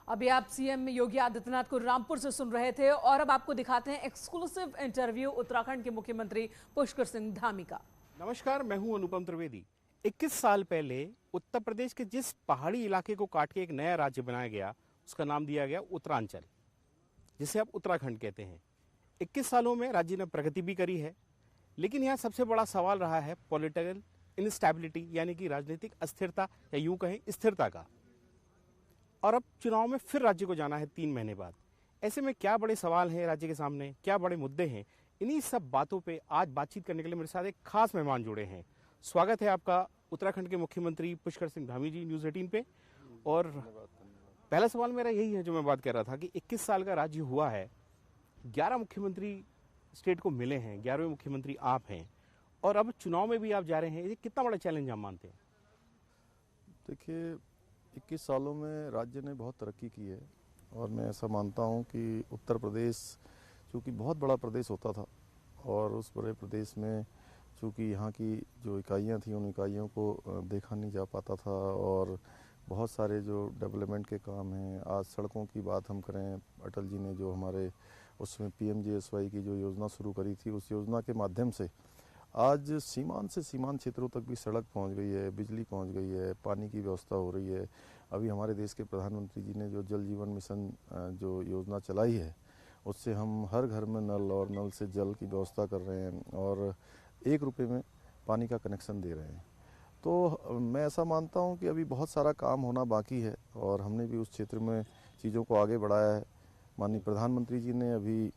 अभी आप सीएम योगी आदित्यनाथ को रामपुर से सुन रहे थे और अब आपको दिखाते हैं एक्सक्लूसिव इंटरव्यू उत्तराखंड के मुख्यमंत्री पुष्कर सिंह धामी का। नमस्कार, मैं हूं अनुपम त्रिवेदी। 21 साल पहले उत्तर प्रदेश के जिस पहाड़ी इलाके को काट के एक नया राज्य बनाया गया, उसका नाम दिया गया उत्तरांचल, जिसे अब उत्तराखंड कहते हैं। 21 सालों में राज्य ने प्रगति भी करी है, लेकिन यहाँ सबसे बड़ा सवाल रहा है पॉलिटिकल इनस्टेबिलिटी, यानी कि राजनीतिक अस्थिरता या यूं कहें स्थिरता का। और अब चुनाव में फिर राज्य को जाना है 3 महीने बाद। ऐसे में क्या बड़े सवाल हैं राज्य के सामने, क्या बड़े मुद्दे हैं, इन्हीं सब बातों पे आज बातचीत करने के लिए मेरे साथ एक खास मेहमान जुड़े हैं। स्वागत है आपका उत्तराखंड के मुख्यमंत्री पुष्कर सिंह धामी जी न्यूज़ 18 पे। और पहला सवाल मेरा यही है जो मैं बात कर रहा था कि 21 साल का राज्य हुआ है, 11 मुख्यमंत्री स्टेट को मिले हैं, 11वें मुख्यमंत्री आप हैं और अब चुनाव में भी आप जा रहे हैं। ये कितना बड़ा चैलेंज आप मानते हैं? देखिए, 21 सालों में राज्य ने बहुत तरक्की की है और मैं ऐसा मानता हूं कि उत्तर प्रदेश चूँकि बहुत बड़ा प्रदेश होता था और उस बड़े प्रदेश में चूँकि यहाँ की जो इकाइयाँ थी उन इकाइयों को देखा नहीं जा पाता था और बहुत सारे जो डेवलपमेंट के काम हैं, आज सड़कों की बात हम करें, अटल जी ने जो हमारे उसमें PMGSY की जो योजना शुरू करी थी, उस योजना के माध्यम से आज सीमांत से सीमांत क्षेत्रों तक भी सड़क पहुंच गई है, बिजली पहुंच गई है, पानी की व्यवस्था हो रही है। अभी हमारे देश के प्रधानमंत्री जी ने जो जल जीवन मिशन जो योजना चलाई है, उससे हम हर घर में नल और नल से जल की व्यवस्था कर रहे हैं और 1 रुपये में पानी का कनेक्शन दे रहे हैं। तो मैं ऐसा मानता हूं कि अभी बहुत सारा काम होना बाकी है और हमने भी उस क्षेत्र में चीज़ों को आगे बढ़ाया है। माननीय प्रधानमंत्री जी ने अभी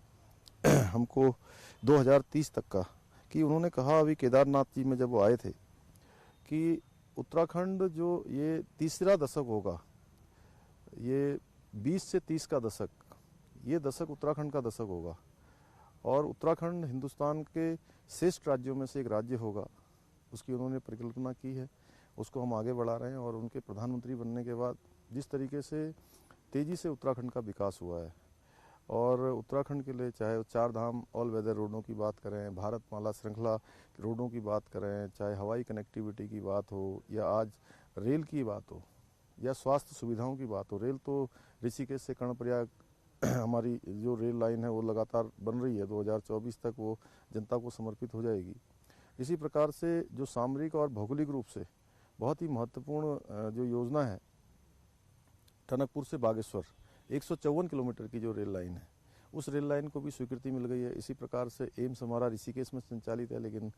हमको 2030 तक का कि उन्होंने कहा, अभी केदारनाथ जी में जब वो आए थे, कि उत्तराखंड जो ये तीसरा दशक होगा, ये 20 से 30 का दशक, ये दशक उत्तराखंड का दशक होगा और उत्तराखंड हिंदुस्तान के श्रेष्ठ राज्यों में से एक राज्य होगा। उसकी उन्होंने परिकल्पना की है, उसको हम आगे बढ़ा रहे हैं और उनके प्रधानमंत्री बनने के बाद जिस तरीके से तेज़ी से उत्तराखंड का विकास हुआ है और उत्तराखंड के लिए चाहे 4 धाम ऑल वेदर रोडों की बात करें, भारतमाला श्रृंखला रोडों की बात करें, चाहे हवाई कनेक्टिविटी की बात हो या आज रेल की बात हो या स्वास्थ्य सुविधाओं की बात हो। रेल तो ऋषिकेश से कर्णप्रयाग हमारी जो रेल लाइन है वो लगातार बन रही है, 2024 तक वो जनता को समर्पित हो जाएगी। इसी प्रकार से जो सामरिक और भौगोलिक रूप से बहुत ही महत्वपूर्ण जो योजना है, टनकपुर से बागेश्वर 154 किलोमीटर की जो रेल लाइन है, उस रेल लाइन को भी स्वीकृति मिल गई है। इसी प्रकार से एम्स हमारा ऋषिकेश में संचालित है, लेकिन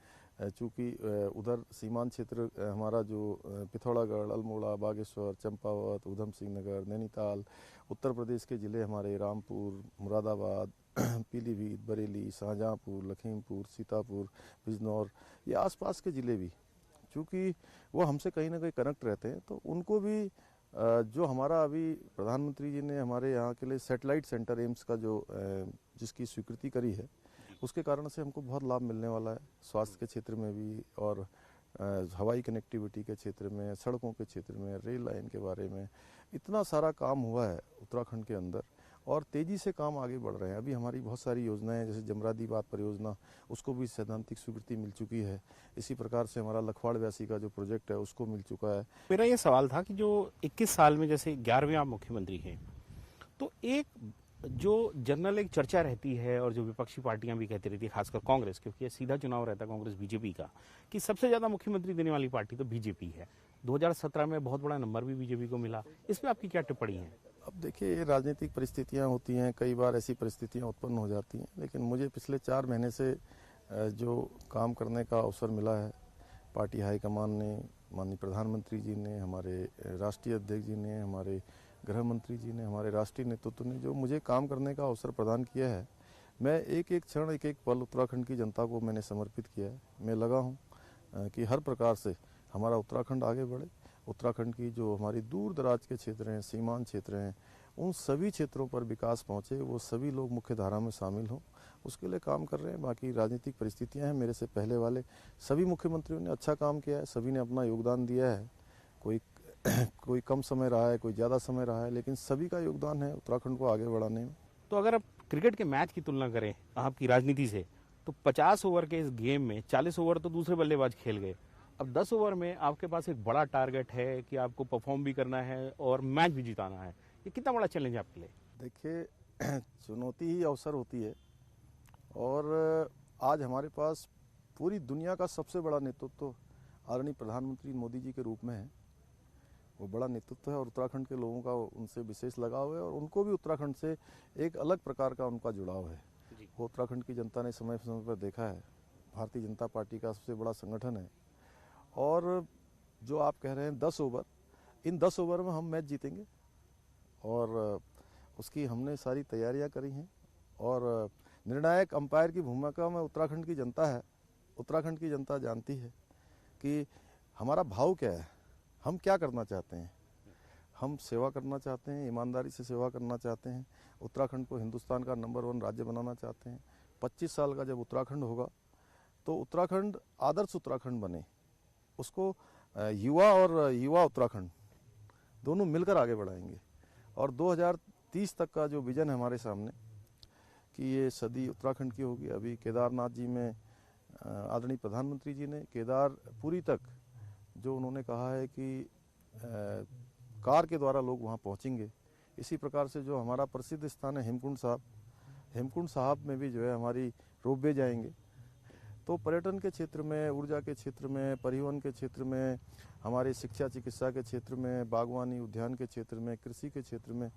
चूँकि उधर सीमांत क्षेत्र हमारा जो पिथौरागढ़, अल्मोड़ा, बागेश्वर, चंपावत, उधम सिंह नगर, नैनीताल, उत्तर प्रदेश के ज़िले हमारे रामपुर, मुरादाबाद, पीलीभीत, बरेली, शाहजहाँपुर, लखीमपुर, सीतापुर, बिजनौर, ये आसपास के ज़िले भी चूँकि वो हमसे कहीं ना कहीं कनेक्ट रहते हैं, तो उनको भी जो हमारा अभी प्रधानमंत्री जी ने हमारे यहाँ के लिए सैटेलाइट सेंटर एम्स का जो जिसकी स्वीकृति करी है, उसके कारण से हमको बहुत लाभ मिलने वाला है। स्वास्थ्य के क्षेत्र में भी और हवाई कनेक्टिविटी के क्षेत्र में, सड़कों के क्षेत्र में, रेल लाइन के बारे में इतना सारा काम हुआ है उत्तराखंड के अंदर और तेज़ी से काम आगे बढ़ रहे हैं। अभी हमारी बहुत सारी योजनाएं हैं, जैसे जमरादी बात परियोजना, उसको भी सैद्धांतिक स्वीकृति मिल चुकी है। इसी प्रकार से हमारा लखवाड़ व्यासी का जो प्रोजेक्ट है उसको मिल चुका है। मेरा ये सवाल था कि जो 21 साल में जैसे 11वें आप मुख्यमंत्री हैं, तो एक जो जनरल एक चर्चा रहती है और जो विपक्षी पार्टियां भी कहती रहती है, खासकर कांग्रेस, क्योंकि ये सीधा चुनाव रहता है कांग्रेस बीजेपी का, कि सबसे ज्यादा मुख्यमंत्री देने वाली पार्टी तो बीजेपी है। 2017 में बहुत बड़ा नंबर भी बीजेपी को मिला। इसमें आपकी क्या टिप्पणी है? अब देखिए, ये राजनीतिक परिस्थितियां होती हैं, कई बार ऐसी परिस्थितियां उत्पन्न हो जाती हैं, लेकिन मुझे पिछले 4 महीने से जो काम करने का अवसर मिला है, पार्टी हाईकमान ने, माननीय प्रधानमंत्री जी ने, हमारे राष्ट्रीय अध्यक्ष जी ने, हमारे गृह मंत्री जी ने, हमारे राष्ट्रीय नेतृत्व ने जो मुझे काम करने का अवसर प्रदान किया है, मैं एक एक क्षण, एक एक पल उत्तराखंड की जनता को मैंने समर्पित किया है। मैं लगा हूँ कि हर प्रकार से हमारा उत्तराखंड आगे बढ़े। उत्तराखंड की जो हमारी दूर दराज के क्षेत्र हैं, सीमांत क्षेत्र हैं, उन सभी क्षेत्रों पर विकास पहुँचे, वो सभी लोग मुख्य धारा में शामिल हों, उसके लिए काम कर रहे हैं। बाकी राजनीतिक परिस्थितियां हैं, मेरे से पहले वाले सभी मुख्यमंत्रियों ने अच्छा काम किया है, सभी ने अपना योगदान दिया है। कोई कम समय रहा है, कोई ज़्यादा समय रहा है, लेकिन सभी का योगदान है उत्तराखंड को आगे बढ़ाने में। तो अगर आप क्रिकेट के मैच की तुलना करें आपकी राजनीति से, तो 50 ओवर के इस गेम में 40 ओवर तो दूसरे बल्लेबाज खेल गए। अब 10 ओवर में आपके पास एक बड़ा टारगेट है कि आपको परफॉर्म भी करना है और मैच भी जिताना है। ये कितना बड़ा चैलेंज है आपके लिए? देखिए चुनौती ही अवसर होती है और आज हमारे पास पूरी दुनिया का सबसे बड़ा नेतृत्व आदरणीय प्रधानमंत्री मोदी जी के रूप में है। वो बड़ा नेतृत्व है और उत्तराखंड के लोगों का उनसे विशेष लगाव है और उनको भी उत्तराखंड से एक अलग प्रकार का उनका जुड़ाव है। वो उत्तराखंड की जनता ने समय समय पर देखा है, भारतीय जनता पार्टी का सबसे बड़ा संगठन है और जो आप कह रहे हैं 10 ओवर, इन 10 ओवर में हम मैच जीतेंगे और उसकी हमने सारी तैयारियां करी हैं और निर्णायक अंपायर की भूमिका में उत्तराखंड की जनता है। उत्तराखंड की जनता जानती है कि हमारा भाव क्या है, हम क्या करना चाहते हैं। हम सेवा करना चाहते हैं, ईमानदारी से सेवा करना चाहते हैं, उत्तराखंड को हिंदुस्तान का नंबर 1 राज्य बनाना चाहते हैं। 25 साल का जब उत्तराखंड होगा तो उत्तराखंड आदर्श उत्तराखंड बने, उसको युवा और युवा उत्तराखंड दोनों मिलकर आगे बढ़ाएंगे और 2030 तक का जो विजन है हमारे सामने कि ये सदी उत्तराखंड की होगी। अभी केदारनाथ जी में आदरणीय प्रधानमंत्री जी ने केदारपुरी तक जो उन्होंने कहा है कि कार के द्वारा लोग वहाँ पहुँचेंगे, इसी प्रकार से जो हमारा प्रसिद्ध स्थान है हेमकुंड साहब में भी जो है हमारी रोपवे जाएंगे। तो पर्यटन के क्षेत्र में, ऊर्जा के क्षेत्र में, परिवहन के क्षेत्र में, हमारे शिक्षा चिकित्सा के क्षेत्र में, बागवानी उद्यान के क्षेत्र में, कृषि के क्षेत्र में,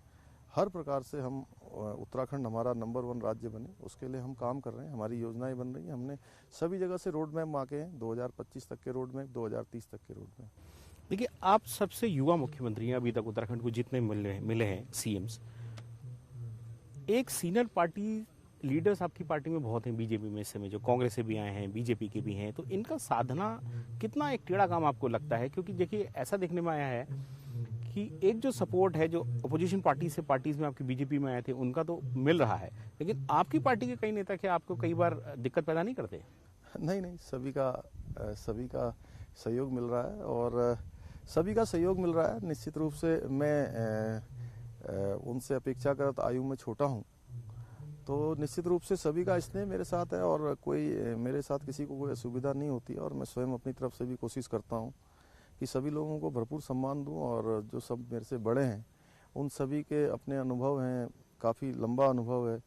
हर प्रकार से हम उत्तराखंड हमारा नंबर 1 राज्य बने, उसके लिए हम काम कर रहे हैं। हमारी योजनाएं बन रही हैं। हमने सभी जगह से रोड मैप आके हैं, 2025 तक के रोड मैप, 2030 तक के रोड मैप। देखिए, आप सबसे युवा मुख्यमंत्री हैं अभी तक उत्तराखंड को जितने मिले हैं सीएम्स। एक सीनियर पार्टी लीडर्स आपकी पार्टी में बहुत हैं, बीजेपी में इस समय जो कांग्रेस से भी आए हैं, बीजेपी के भी हैं, तो इनका साधना कितना एक टेढ़ा काम आपको लगता है? क्योंकि देखिए ऐसा देखने में आया है कि एक जो सपोर्ट है जो अपोजिशन पार्टीज में आपकी बीजेपी में आए थे उनका तो मिल रहा है, लेकिन आपकी पार्टी के कई नेता क्या आपको कई बार दिक्कत पैदा नहीं करते? नहीं, सभी का सहयोग मिल रहा है और सभी का सहयोग मिल रहा है। निश्चित रूप से मैं उनसे अपेक्षाकृत आयु में छोटा हूँ, तो निश्चित रूप से सभी का स्नेह मेरे साथ है और कोई मेरे साथ किसी को कोई असुविधा नहीं होती और मैं स्वयं अपनी तरफ से भी कोशिश करता हूँ कि सभी लोगों को भरपूर सम्मान दूं और जो सब मेरे से बड़े हैं उन सभी के अपने अनुभव हैं, काफ़ी लंबा अनुभव है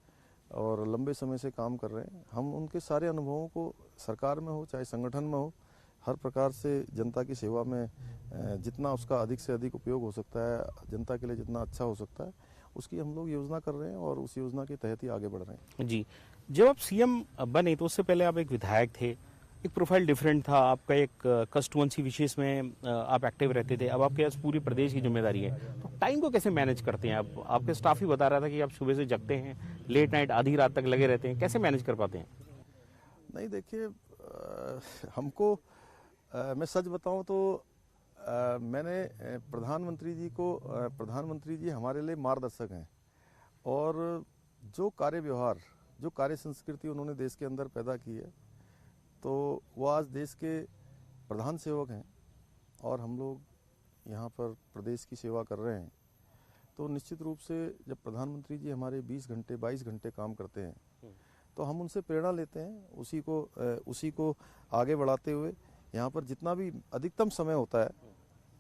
और लंबे समय से काम कर रहे हैं। हम उनके सारे अनुभवों को सरकार में हो चाहे संगठन में हो, हर प्रकार से जनता की सेवा में जितना उसका अधिक से अधिक उपयोग हो सकता है, जनता के लिए जितना अच्छा हो सकता है, उसकी हम लोग योजना कर रहे हैं और उस योजना के तहत ही आगे बढ़ रहे हैं। जी, जब आप सीएम बने तो उससे पहले आप एक विधायक थे, एक प्रोफाइल डिफरेंट था, आपका एक कंस्टिट्यूएंसी विशेष में आप एक्टिव रहते थे, अब आपके पास पूरी प्रदेश की जिम्मेदारी है, तो टाइम को कैसे मैनेज करते हैं आप? आपके स्टाफ ही बता रहा था कि आप सुबह से जगते हैं, लेट नाइट आधी रात तक लगे रहते हैं, कैसे मैनेज कर पाते हैं? नहीं देखिए, हमको मैं सच बताऊं तो मैंने प्रधानमंत्री जी हमारे लिए मार्गदर्शक हैं और जो कार्य व्यवहार, जो कार्य संस्कृति उन्होंने देश के अंदर पैदा की है, तो वो आज देश के प्रधान सेवक हैं और हम लोग यहाँ पर प्रदेश की सेवा कर रहे हैं। तो निश्चित रूप से जब प्रधानमंत्री जी हमारे 20 घंटे 22 घंटे काम करते हैं तो हम उनसे प्रेरणा लेते हैं, उसी को आगे बढ़ाते हुए यहाँ पर जितना भी अधिकतम समय होता है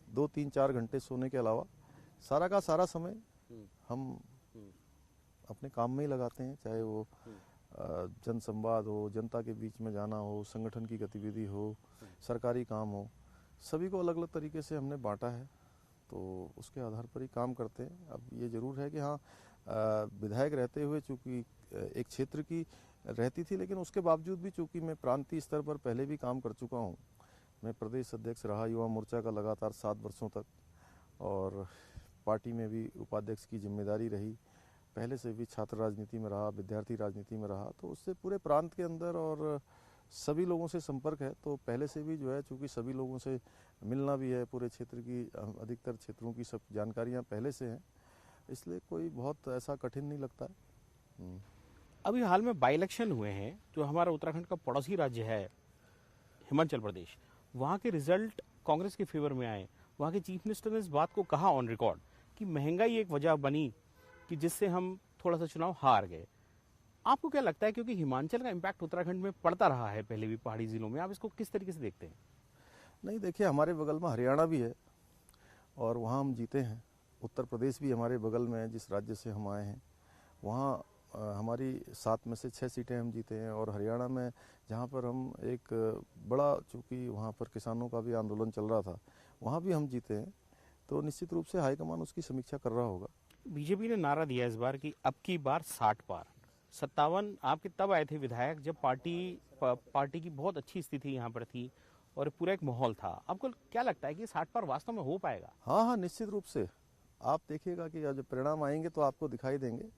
2-3-4 घंटे सोने के अलावा सारा का सारा समय हम अपने काम में ही लगाते हैं, चाहे वो जन संवाद हो, जनता के बीच में जाना हो, संगठन की गतिविधि हो, सरकारी काम हो, सभी को अलग अलग तरीके से हमने बांटा है, तो उसके आधार पर ही काम करते हैं। अब ये जरूर है कि हाँ, विधायक रहते हुए चूँकि एक क्षेत्र की रहती थी, लेकिन उसके बावजूद भी चूँकि मैं प्रांतीय स्तर पर पहले भी काम कर चुका हूँ। मैं प्रदेश अध्यक्ष रहा युवा मोर्चा का लगातार 7 वर्षों तक और पार्टी में भी उपाध्यक्ष की जिम्मेदारी रही, पहले से भी छात्र राजनीति में रहा, विद्यार्थी राजनीति में रहा, तो उससे पूरे प्रांत के अंदर और सभी लोगों से संपर्क है। तो पहले से भी जो है चूँकि सभी लोगों से मिलना भी है, पूरे क्षेत्र की अधिकतर क्षेत्रों की सब जानकारियाँ पहले से हैं, इसलिए कोई बहुत ऐसा कठिन नहीं लगता है। अभी हाल में बाई इलेक्शन हुए हैं, जो हमारा उत्तराखंड का पड़ोसी राज्य है हिमाचल प्रदेश, वहाँ के रिजल्ट कांग्रेस के फेवर में आए। वहाँ के चीफ मिनिस्टर ने इस बात को कहा ऑन रिकॉर्ड कि महंगाई एक वजह बनी कि जिससे हम थोड़ा सा चुनाव हार गए। आपको क्या लगता है, क्योंकि हिमाचल का इम्पैक्ट उत्तराखंड में पड़ता रहा है पहले भी पहाड़ी जिलों में, आप इसको किस तरीके से देखते हैं? नहीं देखिए, हमारे बगल में हरियाणा भी है और वहाँ हम जीते हैं उत्तर प्रदेश भी हमारे बगल में है, जिस राज्य से हम आए हैं वहाँ हमारी 7 में से 6 सीटें हम जीते हैं। और हरियाणा में जहाँ पर हम एक बड़ा, चूँकि वहाँ पर किसानों का भी आंदोलन चल रहा था, वहाँ भी हम जीते हैं। तो निश्चित रूप से हाईकमान उसकी समीक्षा कर रहा होगा। बीजेपी ने नारा दिया इस बार कि अब की बार 60 पार। 57 आपके तब आए थे विधायक जब पार्टी की बहुत अच्छी स्थिति यहाँ पर थी और पूरा एक माहौल था। आपको क्या लगता है कि 60 पार वास्तव में हो पाएगा? हाँ हाँ, निश्चित रूप से आप देखिएगा कि जब परिणाम आएंगे तो आपको दिखाई देंगे।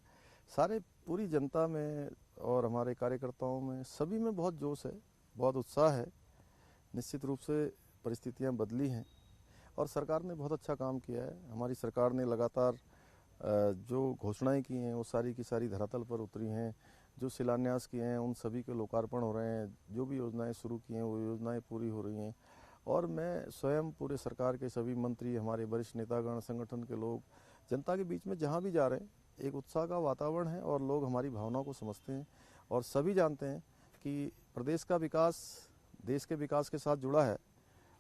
सारे पूरी जनता में और हमारे कार्यकर्ताओं में सभी में बहुत जोश है, बहुत उत्साह है। निश्चित रूप से परिस्थितियां बदली हैं और सरकार ने बहुत अच्छा काम किया है। हमारी सरकार ने लगातार जो घोषणाएं की हैं वो सारी की सारी धरातल पर उतरी हैं। जो शिलान्यास किए हैं उन सभी के लोकार्पण हो रहे हैं। जो भी योजनाएं शुरू की हैं वो योजनाएं पूरी हो रही हैं। और मैं स्वयं पूरे सरकार के सभी मंत्री, हमारे वरिष्ठ नेतागण, संगठन के लोग जनता के बीच में जहां भी जा रहे हैं एक उत्साह का वातावरण है और लोग हमारी भावनाओं को समझते हैं और सभी जानते हैं कि प्रदेश का विकास देश के विकास के साथ जुड़ा है।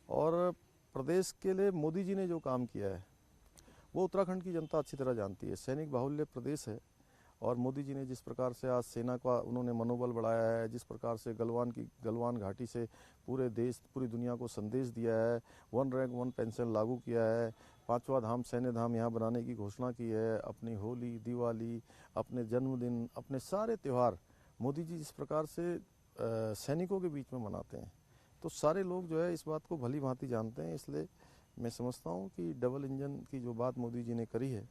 और प्रदेश के लिए मोदी जी ने जो काम किया है वो उत्तराखंड की जनता अच्छी तरह जानती है। सैनिक बाहुल्य प्रदेश है और मोदी जी ने जिस प्रकार से आज सेना का उन्होंने मनोबल बढ़ाया है, जिस प्रकार से गलवान घाटी से पूरे देश, पूरी दुनिया को संदेश दिया है, 1 रैंक 1 पेंशन लागू किया है, 5वां धाम सैन्य धाम यहाँ बनाने की घोषणा की है, अपनी होली, दिवाली, अपने जन्मदिन, अपने सारे त्यौहार मोदी जी जिस प्रकार से सैनिकों के बीच में मनाते हैं, तो सारे लोग जो है इस बात को भली भांति जानते हैं। इसलिए मैं समझता हूँ कि डबल इंजन की जो बात मोदी जी ने करी है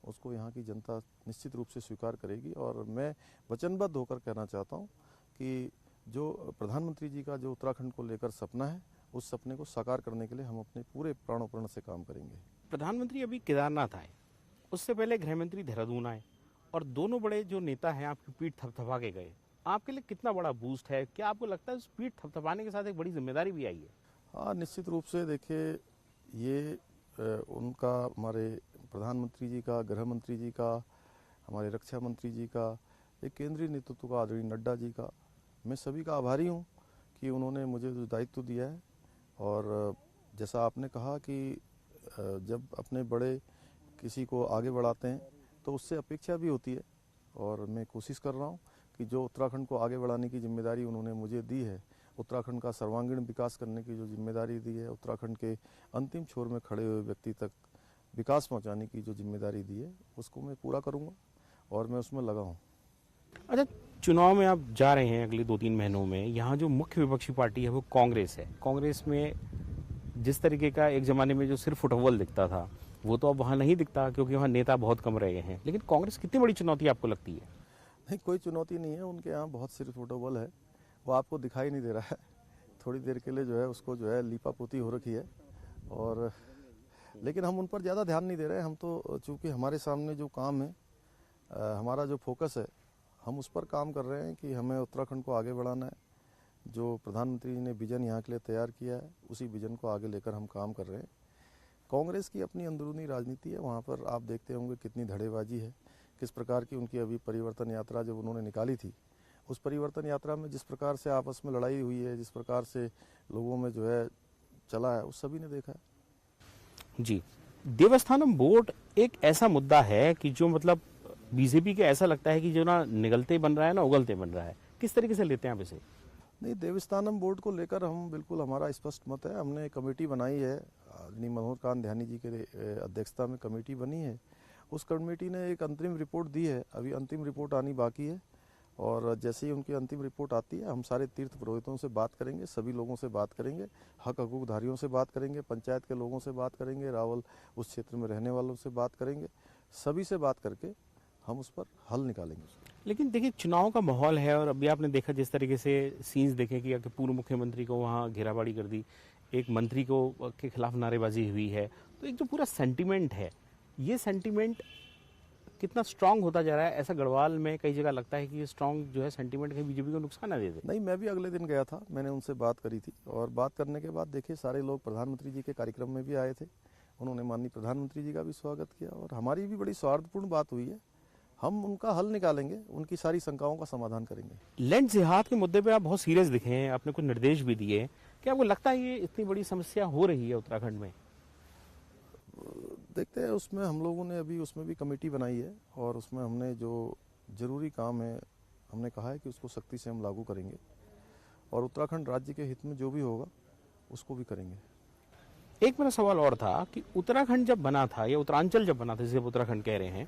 उसको यहाँ की जनता निश्चित रूप से स्वीकार करेगी। और मैं वचनबद्ध होकर कहना चाहता हूँ कि जो प्रधानमंत्री जी का जो उत्तराखंड को लेकर सपना है उस सपने को साकार करने के लिए हम अपने पूरे प्राणों प्रण से काम करेंगे। प्रधानमंत्री अभी केदारनाथ आए, उससे पहले गृह मंत्री देहरादून आए और दोनों बड़े जो नेता हैं आपकी पीठ थपथपा के गए। आपके लिए कितना बड़ा बूस्ट है? क्या आपको लगता है उस पीठ थपथपाने के साथ एक बड़ी जिम्मेदारी भी आई है? हाँ, निश्चित रूप से देखिए ये उनका, हमारे प्रधानमंत्री जी का, गृह मंत्री जी का, हमारे रक्षा मंत्री जी का, एक केंद्रीय नेतृत्व का आदरणीय नड्डा जी का, मैं सभी का आभारी हूँ कि उन्होंने मुझे जो दायित्व दिया है। और जैसा आपने कहा कि जब अपने बड़े किसी को आगे बढ़ाते हैं तो उससे अपेक्षा भी होती है और मैं कोशिश कर रहा हूँ कि जो उत्तराखंड को आगे बढ़ाने की जिम्मेदारी उन्होंने मुझे दी है, उत्तराखंड का सर्वांगीण विकास करने की जो जिम्मेदारी दी है, उत्तराखंड के अंतिम छोर में खड़े हुए व्यक्ति तक विकास पहुंचाने की जो जिम्मेदारी दी है उसको मैं पूरा करूंगा और मैं उसमें लगा हूं। अच्छा, चुनाव में आप जा रहे हैं अगले 2-3 महीनों में। यहाँ जो मुख्य विपक्षी पार्टी है वो कांग्रेस है। कांग्रेस में जिस तरीके का एक जमाने में जो सिर्फ फुटबॉल दिखता था वो तो अब वहाँ नहीं दिखता क्योंकि वहाँ नेता बहुत कम रहे हैं। लेकिन कांग्रेस कितनी बड़ी चुनौती आपको लगती है? नहीं, कोई चुनौती नहीं है। उनके यहाँ बहुत सिर्फ फुटबॉल है, वो आपको दिखाई नहीं दे रहा है। थोड़ी देर के लिए जो है उसको जो है लीपा पोती हो रखी है और लेकिन हम उन पर ज़्यादा ध्यान नहीं दे रहे हैं। हम तो चूँकि हमारे सामने जो काम है, हमारा जो फोकस है, हम उस पर काम कर रहे हैं कि हमें उत्तराखंड को आगे बढ़ाना है। जो प्रधानमंत्री जी ने विजन यहाँ के लिए तैयार किया है उसी विजन को आगे लेकर हम काम कर रहे हैं। कांग्रेस की अपनी अंदरूनी राजनीति है, वहाँ पर आप देखते होंगे कितनी धड़ेबाजी है, किस प्रकार की उनकी अभी परिवर्तन यात्रा जब उन्होंने निकाली थी, उस परिवर्तन यात्रा में जिस प्रकार से आपस में लड़ाई हुई है, जिस प्रकार से लोगों में जो है चला है, उस सभी ने देखा है। जी, देवस्थानम बोर्ड एक ऐसा मुद्दा है कि जो मतलब बीजेपी के ऐसा लगता है कि जो ना निगलते बन रहा है ना उगलते बन रहा है। किस तरीके से लेते हैं आप इसे? नहीं, देवस्थानम बोर्ड को लेकर हम बिल्कुल, हमारा स्पष्ट मत है। हमने कमेटी बनाई है, आदरणीय मनोहर कांत ध्यानी जी के अध्यक्षता में कमेटी बनी है। उस कमेटी ने एक अंतरिम रिपोर्ट दी है, अभी अंतिम रिपोर्ट आनी बाकी है और जैसे ही उनकी अंतिम रिपोर्ट आती है हम सारे तीर्थ पुरोहितों से बात करेंगे, सभी लोगों से बात करेंगे, हक हकूकधारियों से बात करेंगे, पंचायत के लोगों से बात करेंगे, रावल उस क्षेत्र में रहने वालों से बात करेंगे, सभी से बात करके हम उस पर हल निकालेंगे। लेकिन देखिए, चुनाव का माहौल है और अभी आपने देखा जिस तरीके से सीन्स देखे कि पूर्व मुख्यमंत्री को वहाँ घेराबाड़ी कर दी, एक मंत्री को के खिलाफ नारेबाजी हुई है, तो एक जो पूरा सेंटिमेंट है, ये सेंटिमेंट कितना स्ट्रांग होता जा रहा है? ऐसा गढ़वाल में कई जगह लगता है कि ये स्ट्रांग जो है सेंटिमेंट कहीं बीजेपी को नुकसान ना दे दे। नहीं, मैं भी अगले दिन गया था, मैंने उनसे बात करी थी और बात करने के बाद देखिए सारे लोग प्रधानमंत्री जी के कार्यक्रम में भी आए थे, उन्होंने माननीय प्रधानमंत्री जी का भी स्वागत किया और हमारी भी बड़ी सौहार्दपूर्ण बात हुई है। हम उनका हल निकालेंगे, उनकी सारी शंकाओं का समाधान करेंगे। लैंड जिहाद के मुद्दे पे आप बहुत सीरियस दिखे हैं, आपने कुछ निर्देश भी दिए। क्या आपको लगता है ये इतनी बड़ी समस्या हो रही है उत्तराखंड में? देखते हैं, उसमें हम लोगों ने अभी उसमें भी कमेटी बनाई है और उसमें हमने जो ज़रूरी काम है हमने कहा है कि उसको सख्ती से हम लागू करेंगे और उत्तराखंड राज्य के हित में जो भी होगा उसको भी करेंगे। एक मेरा सवाल और था कि उत्तराखंड जब बना था या उत्तरांचल जब बना था, जिसे आप उत्तराखंड कह रहे हैं,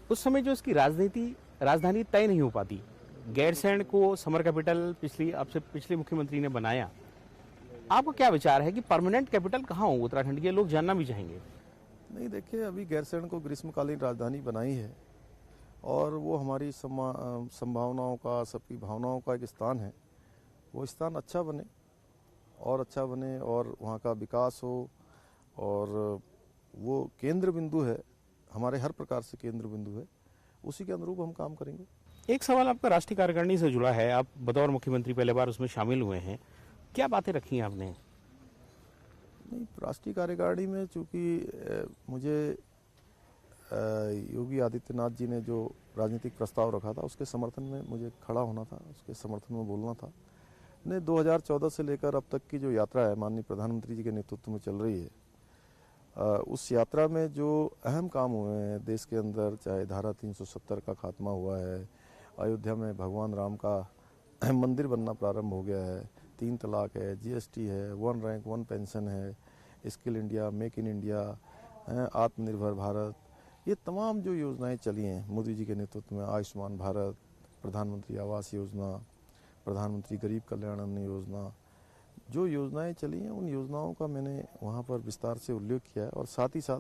उस समय जो इसकी राजधानी तय नहीं हो पाती, गैरसैंण को समर कैपिटल पिछले मुख्यमंत्री ने बनाया। आपका क्या विचार है कि परमानेंट कैपिटल कहाँ हो उत्तराखंड के? लोग जानना भी चाहेंगे। नहीं, देखिए, अभी गैरसैंण को ग्रीष्मकालीन राजधानी बनाई है और वो हमारी संभावनाओं का, सबकी भावनाओं का एक स्थान है। वो स्थान अच्छा बने और वहाँ का विकास हो और वो केंद्र बिंदु है, हमारे हर प्रकार से केंद्र बिंदु है, उसी के अनुरूप हम काम करेंगे। एक सवाल आपका राष्ट्रीय कार्यकारिणी से जुड़ा है। आप बतौर मुख्यमंत्री पहले बार उसमें शामिल हुए हैं, क्या बातें रखी हैं आपने? नहीं, राष्ट्रीय कार्यकारिणी में चूँकि मुझे योगी आदित्यनाथ जी ने जो राजनीतिक प्रस्ताव रखा था उसके समर्थन में मुझे खड़ा होना था, उसके समर्थन में बोलना था। 2014 से लेकर अब तक की जो यात्रा है माननीय प्रधानमंत्री जी के नेतृत्व में चल रही है, उस यात्रा में जो अहम काम हुए हैं देश के अंदर, चाहे धारा 370 का खात्मा हुआ है, अयोध्या में भगवान राम का मंदिर बनना प्रारंभ हो गया है, 3 तलाक है, जीएसटी है, 1 रैंक 1 पेंशन है, skill India, make in India, आत्मनिर्भर भारत, ये तमाम जो योजनाएं चली हैं मोदी जी के नेतृत्व में, आयुष्मान भारत, प्रधानमंत्री आवास योजना, प्रधानमंत्री गरीब कल्याण अन्न योजना, जो योजनाएं चली हैं उन योजनाओं का मैंने वहाँ पर विस्तार से उल्लेख किया है और साथ ही साथ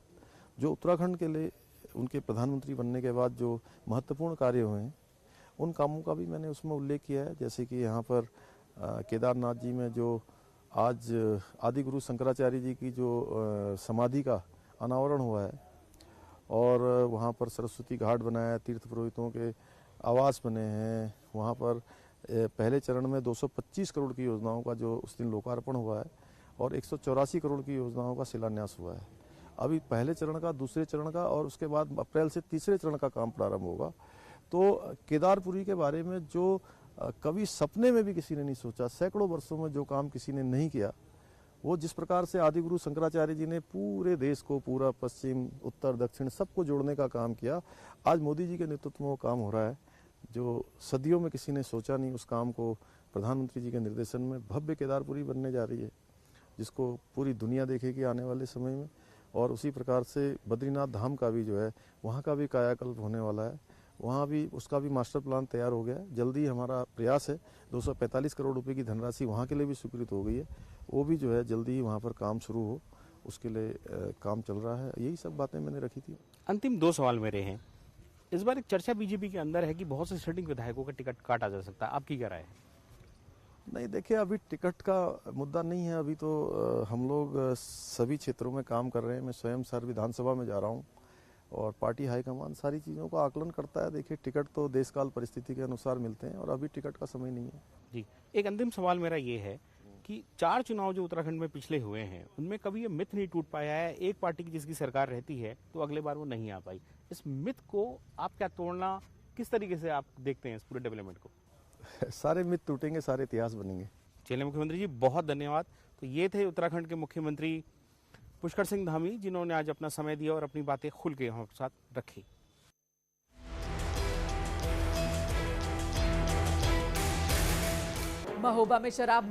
जो उत्तराखंड के लिए उनके प्रधानमंत्री बनने के बाद जो महत्वपूर्ण कार्य हुए हैं उन कामों का भी मैंने उसमें उल्लेख किया है। जैसे कि यहाँ पर केदारनाथ जी में जो आज आदि गुरु शंकराचार्य जी की जो समाधि का अनावरण हुआ है और वहाँ पर सरस्वती घाट बनाया है, तीर्थ पुरोहितों के आवास बने हैं, वहाँ पर पहले चरण में 225 करोड़ की योजनाओं का जो उस दिन लोकार्पण हुआ है और 184 करोड़ की योजनाओं का शिलान्यास हुआ है। अभी पहले चरण का, दूसरे चरण का और उसके बाद अप्रैल से तीसरे चरण का काम प्रारंभ होगा। तो केदारपुरी के बारे में जो कभी सपने में भी किसी ने नहीं सोचा, सैकड़ों वर्षों में जो काम किसी ने नहीं किया, वो जिस प्रकार से आदि गुरु शंकराचार्य जी ने पूरे देश को, पूरा पश्चिम, उत्तर, दक्षिण सबको जोड़ने का काम किया, आज मोदी जी के नेतृत्व में वो काम हो रहा है जो सदियों में किसी ने सोचा नहीं। उस काम को प्रधानमंत्री जी के निर्देशन में भव्य केदारपुरी बनने जा रही है जिसको पूरी दुनिया देखेगी आने वाले समय में। और उसी प्रकार से बद्रीनाथ धाम का भी जो है वहाँ का भी कायाकल्प होने वाला है, वहाँ भी उसका भी मास्टर प्लान तैयार हो गया है। जल्दी हमारा प्रयास है, 245 करोड़ रुपए की धनराशि वहाँ के लिए भी स्वीकृत हो गई है, वो भी जो है जल्दी ही वहाँ पर काम शुरू हो, उसके लिए काम चल रहा है। यही सब बातें मैंने रखी थी। अंतिम 2 सवाल मेरे हैं। इस बार एक चर्चा बीजेपी के अंदर है कि बहुत से सिटिंग विधायकों का टिकट काटा जा सकता है, आपकी क्या राय है? नहीं, देखिए, अभी टिकट का मुद्दा नहीं है। अभी तो हम लोग सभी क्षेत्रों में काम कर रहे हैं। मैं स्वयं सर विधानसभा में जा रहा हूँ और पार्टी हाईकमान सारी चीज़ों का आकलन करता है। देखिए, टिकट तो देश काल परिस्थिति के अनुसार मिलते हैं और अभी टिकट का समय नहीं है। जी, एक अंतिम सवाल मेरा ये है कि 4 चुनाव जो उत्तराखंड में पिछले हुए हैं उनमें कभी ये मिथ नहीं टूट पाया है, एक पार्टी की जिसकी सरकार रहती है तो अगले बार वो नहीं आ पाई। इस मिथ को आप क्या तोड़ना, किस तरीके से आप देखते हैं इस पूरे डेवलपमेंट को? सारे मिथ टूटेंगे, सारे इतिहास बनेंगे। चलिए मुख्यमंत्री जी, बहुत धन्यवाद। तो ये थे उत्तराखंड के मुख्यमंत्री पुष्कर सिंह धामी, जिन्होंने आज अपना समय दिया और अपनी बातें खुल के हमारे साथ रखी। महोबा में शराब